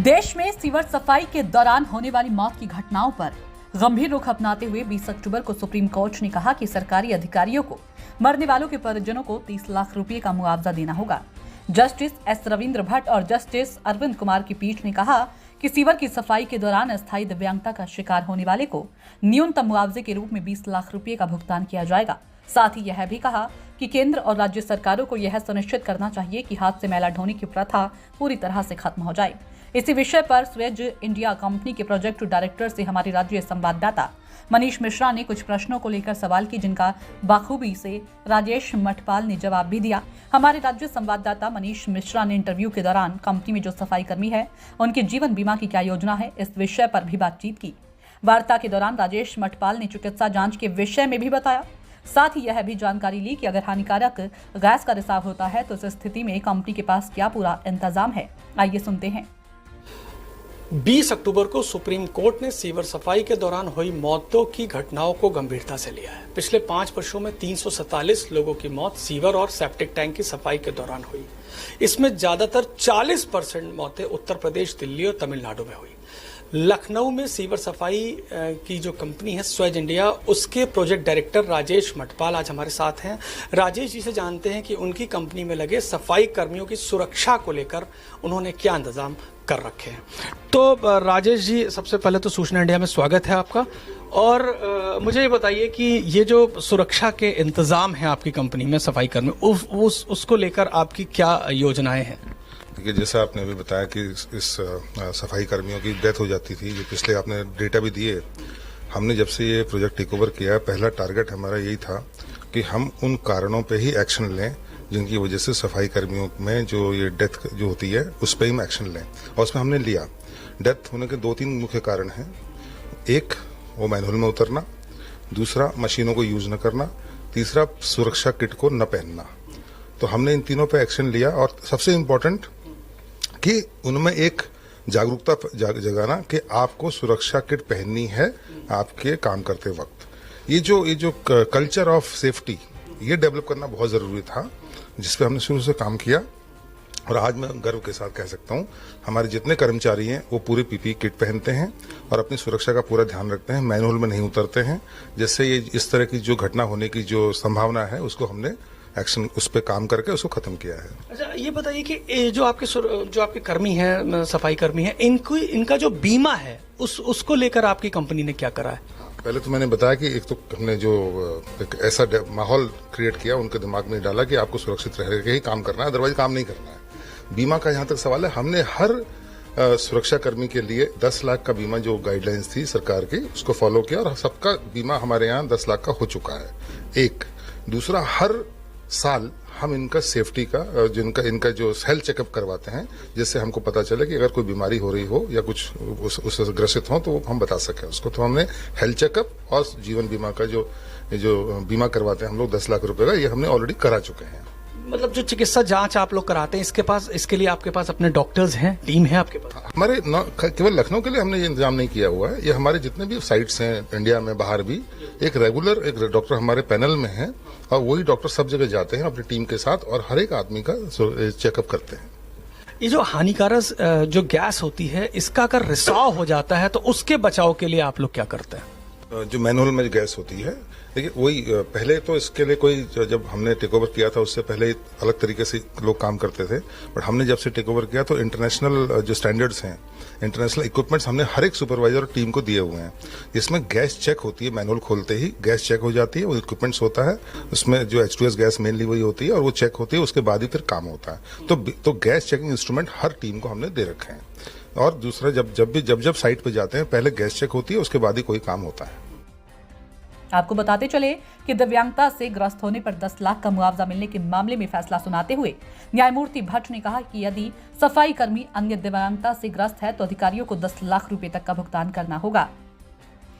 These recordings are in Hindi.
देश में सीवर सफाई के दौरान होने वाली मौत की घटनाओं पर गंभीर रुख अपनाते हुए 20 अक्टूबर को सुप्रीम कोर्ट ने कहा कि सरकारी अधिकारियों को मरने वालों के परिजनों को 30 लाख रुपए का मुआवजा देना होगा। जस्टिस एस रविंद्र भट्ट और जस्टिस अरविंद कुमार की पीठ ने कहा कि सीवर की सफाई के दौरान अस्थायी दिव्यांगता का शिकार होने वाले को न्यूनतम मुआवजे के रूप में 20 लाख रुपए का भुगतान किया जाएगा। साथ ही यह भी कहा कि केंद्र और राज्य सरकारों को यह सुनिश्चित करना चाहिए कि हाथ से मैला ढोने की प्रथा पूरी तरह से खत्म हो जाए। इसी विषय पर स्वेज इंडिया कंपनी के प्रोजेक्ट डायरेक्टर से हमारे राज्य संवाददाता मनीष मिश्रा ने कुछ प्रश्नों को लेकर सवाल की, जिनका बाखूबी से राजेश मठपाल ने जवाब भी दिया। हमारे राज्य संवाददाता मनीष मिश्रा ने इंटरव्यू के दौरान कंपनी में जो सफाई कर्मी है उनके जीवन बीमा की क्या योजना है, इस विषय पर भी बातचीत की। वार्ता के दौरान राजेश मठपाल ने चिकित्सा जांच के विषय में भी बताया। साथ ही यह भी जानकारी ली कि अगर हानिकारक गैस का रिसाव होता है तो इस स्थिति में कंपनी के पास क्या पूरा इंतजाम है। आइए सुनते हैं। 20 अक्टूबर को सुप्रीम कोर्ट ने सीवर सफाई के दौरान हुई मौतों की घटनाओं को गंभीरता से लिया है। पिछले 5 वर्षों में 347 लोगों की मौत सीवर और सेप्टिक टैंक की सफाई के दौरान हुई। इसमें ज्यादातर 40% मौतें उत्तर प्रदेश, दिल्ली और तमिलनाडु में हुई। लखनऊ में सीवर सफाई की जो कंपनी है स्वेज इंडिया, उसके प्रोजेक्ट डायरेक्टर राजेश मठपाल आज हमारे साथ हैं। राजेश जी से जानते हैं कि उनकी कंपनी में लगे सफाई कर्मियों की सुरक्षा को लेकर उन्होंने क्या इंतजाम कर रखे हैं। तो राजेश जी, सबसे पहले तो सूचना इंडिया में स्वागत है आपका। और मुझे ये बताइए कि ये जो सुरक्षा के इंतजाम हैं आपकी कंपनी में सफाई कर्मी, उसको लेकर आपकी क्या योजनाएं हैं? देखिए, जैसा आपने अभी बताया कि इस सफाई कर्मियों की डेथ हो जाती थी, जो पिछले आपने डेटा भी दिए। हमने जब से ये प्रोजेक्ट टेक ओवर किया, पहला टारगेट हमारा यही था कि हम उन कारणों पे ही एक्शन लें जिनकी वजह से सफाई कर्मियों में जो ये डेथ जो होती है उस पर ही हम एक्शन लें, और उसमें हमने लिया। डेथ होने के 2-3 मुख्य कारण हैं। एक, वो मैनहोल में उतरना, दूसरा मशीनों को यूज न करना, तीसरा सुरक्षा किट को न पहनना। तो हमने इन तीनों पे एक्शन लिया, और सबसे इम्पोर्टेंट कि उनमें एक जागरूकता जगाना कि आपको सुरक्षा किट पहननी है आपके काम करते वक्त। ये जो कल्चर ऑफ सेफ्टी, ये डेवलप करना बहुत जरूरी था, जिस पे हमने शुरू से काम किया। और आज मैं गर्व के साथ कह सकता हूँ, हमारे जितने कर्मचारी हैं वो पूरे पीपीई किट पहनते हैं और अपनी सुरक्षा का पूरा ध्यान रखते हैं, मैनहोल में नहीं उतरते हैं, जिससे ये इस तरह की जो घटना होने की जो संभावना है उसको हमने एक्शन उस पर काम करके उसको खत्म किया है। अच्छा, ये बताइए कि जो आपके कर्मी हैं, सफाई कर्मी हैं, इनका जो बीमा है उसको लेकर आपकी कंपनी ने क्या करा है? पहले तो मैंने बताया कि एक तो हमने जो एक ऐसा माहौल क्रिएट किया, उनके दिमाग में डाला कि आपको सुरक्षित रह के ही काम करना है, अदरवाइज काम नहीं करना है। बीमा का जहां तक सवाल है, हमने हर सुरक्षा कर्मी के लिए 10 लाख का बीमा जो गाइडलाइंस थी सरकार की, उसको फॉलो किया, और सबका बीमा हमारे यहाँ 10 लाख का हो चुका है। एक, दूसरा, हर साल हम इनका सेफ्टी का इनका जो हेल्थ चेकअप करवाते हैं, जिससे हमको पता चले कि अगर कोई बीमारी हो रही हो या कुछ उससे ग्रसित हो तो हम बता सकें उसको। तो हमने हेल्थ चेकअप और जीवन बीमा का जो बीमा करवाते हैं हम लोग 10 लाख रुपए का, ये हमने ऑलरेडी करा चुके हैं। मतलब जो चिकित्सा जांच आप लोग कराते हैं, इसके लिए आपके पास अपने डॉक्टर्स हैं, टीम है आपके पास? हमारे केवल लखनऊ के लिए हमने ये इंतजाम नहीं किया हुआ है, ये हमारे जितने भी साइट्स हैं इंडिया में, बाहर भी एक रेगुलर एक डॉक्टर हमारे पैनल में है, और वही डॉक्टर सब जगह जाते हैं अपनी टीम के साथ और हर एक आदमी का चेकअप करते हैं। ये जो हानिकारक जो गैस होती है, इसका अगर रिसाव हो जाता है तो उसके बचाव के लिए आप लोग क्या करते हैं? जो मैनहोल में गैस होती है, देखिए वही पहले तो इसके लिए कोई, जब हमने टेक ओवर किया था उससे पहले अलग तरीके से लोग काम करते थे, बट हमने जब से टेक ओवर किया तो इंटरनेशनल जो स्टैंडर्ड्स हैं, इंटरनेशनल इक्विपमेंट्स हमने हर एक सुपरवाइजर और टीम को दिए हुए हैं, जिसमें गैस चेक होती है। मैनहोल खोलते ही गैस चेक हो जाती है, वो इक्विपमेंट्स होता है, उसमें जो H2S गैस मेनली वही होती है, और वो चेक होती है, उसके बाद ही फिर काम होता है। तो गैस चेकिंग इंस्ट्रूमेंट हर टीम को हमने दे रखे हैं। और दूसरा, जब साइट पे जाते हैं, पहले गैस चेक होती है, उसके बाद ही कोई काम होता है। आपको बताते चले कि दिव्यांगता से ग्रस्त होने पर 10 लाख का मुआवजा मिलने के मामले में फैसला सुनाते हुए न्यायमूर्ति भट्ट ने कहा कि यदि सफाई कर्मी अन्य दिव्यांगता से ग्रस्त है तो अधिकारियों को 10 लाख रुपए तक का भुगतान करना होगा।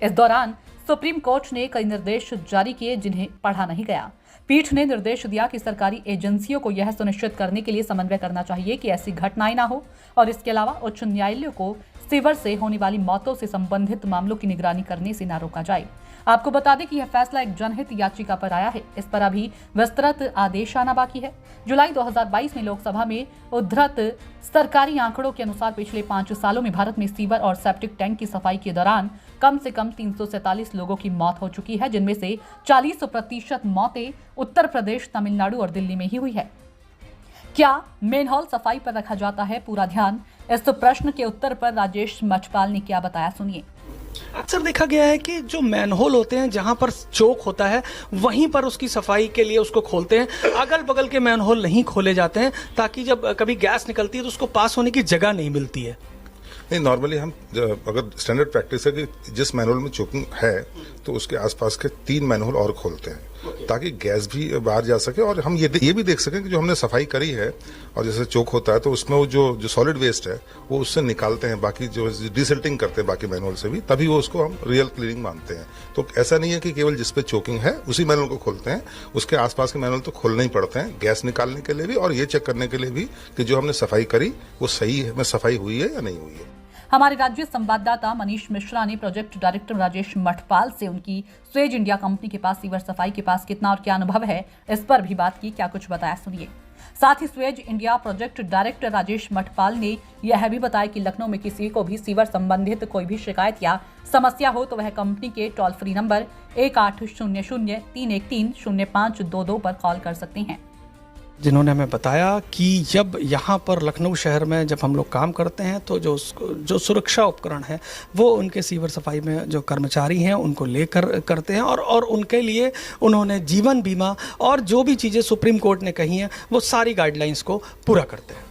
इस दौरान सुप्रीम कोर्ट ने कई निर्देश जारी किए जिन्हें पढ़ा नहीं गया। पीठ ने निर्देश दिया कि सरकारी एजेंसियों को यह सुनिश्चित करने के लिए समन्वय करना चाहिए कि ऐसी घटनाएं न हो, और इसके अलावा उच्च न्यायालयों को सीवर से होने वाली मौतों से संबंधित मामलों की निगरानी करने से न रोका जाए। आपको बता दें कि यह फैसला एक जनहित याचिका पर आया है। इस पर अभी विस्तृत आदेश आना बाकी है। जुलाई 2022 में लोकसभा में उद्धृत सरकारी आंकड़ों के अनुसार पिछले 5 सालों में भारत में सीवर और सेप्टिक टैंक की सफाई के दौरान कम से कम 347 लोगों की मौत हो चुकी है, जिनमें से 40% मौतें उत्तर प्रदेश, तमिलनाडु और दिल्ली में ही हुई है। क्या मेनहोल सफाई पर रखा जाता है पूरा ध्यान? इस प्रश्न के उत्तर पर राजेश मछपाल ने क्या बताया, सुनिए। अक्सर देखा गया है कि जो मैनहोल होते हैं जहां पर चोक होता है वहीं पर उसकी सफाई के लिए उसको खोलते हैं। अगल बगल के मैनहोल नहीं खोले जाते हैं ताकि जब कभी गैस निकलती है तो उसको पास होने की जगह नहीं मिलती है। नहीं, नॉर्मली हम अगर स्टैंडर्ड प्रैक्टिस है कि जिस मैनहोल में चोकिंग है तो उसके आसपास के 3 मैनहोल और खोलते हैं ताकि गैस भी बाहर जा सके और हम ये भी देख सकें कि जो हमने सफाई करी है और जैसे चोक होता है तो उसमें वो जो सॉलिड वेस्ट है वो उससे निकालते हैं, बाकी जो डिसल्टिंग करते हैं बाकी मैनहोल से भी, तभी वो उसको हम रियल क्लीनिंग मानते हैं। तो ऐसा नहीं है कि केवल जिस पे चोकिंग है उसी मैनहोल को खोलते हैं, उसके आसपास के मैनहोल तो खोलने ही पड़ते हैं गैस निकालने के लिए भी और ये चेक करने के लिए भी कि जो हमने सफाई करी वो सही है, में सफाई हुई है या नहीं हुई है। हमारे राज्य संवाददाता मनीष मिश्रा ने प्रोजेक्ट डायरेक्टर राजेश मठपाल से उनकी स्वेज इंडिया कंपनी के पास सीवर सफाई के पास कितना और क्या अनुभव है इस पर भी बात की। क्या कुछ बताया, सुनिए। साथ ही स्वेज India project director Rajesh Mathpal ने यह भी बताया कि लखनऊ में किसी को भी सीवर संबंधित कोई भी शिकायत या समस्या हो तो वह कंपनी के टोल फ्री नंबर 1800-313-0522 पर कॉल कर सकते हैं। जिन्होंने हमें बताया कि जब यहाँ पर लखनऊ शहर में जब हम लोग काम करते हैं तो जो सुरक्षा उपकरण है वो उनके सीवर सफाई में जो कर्मचारी हैं उनको लेकर करते हैं और उनके लिए उन्होंने जीवन बीमा और जो भी चीज़ें सुप्रीम कोर्ट ने कही हैं वो सारी गाइडलाइंस को पूरा करते हैं।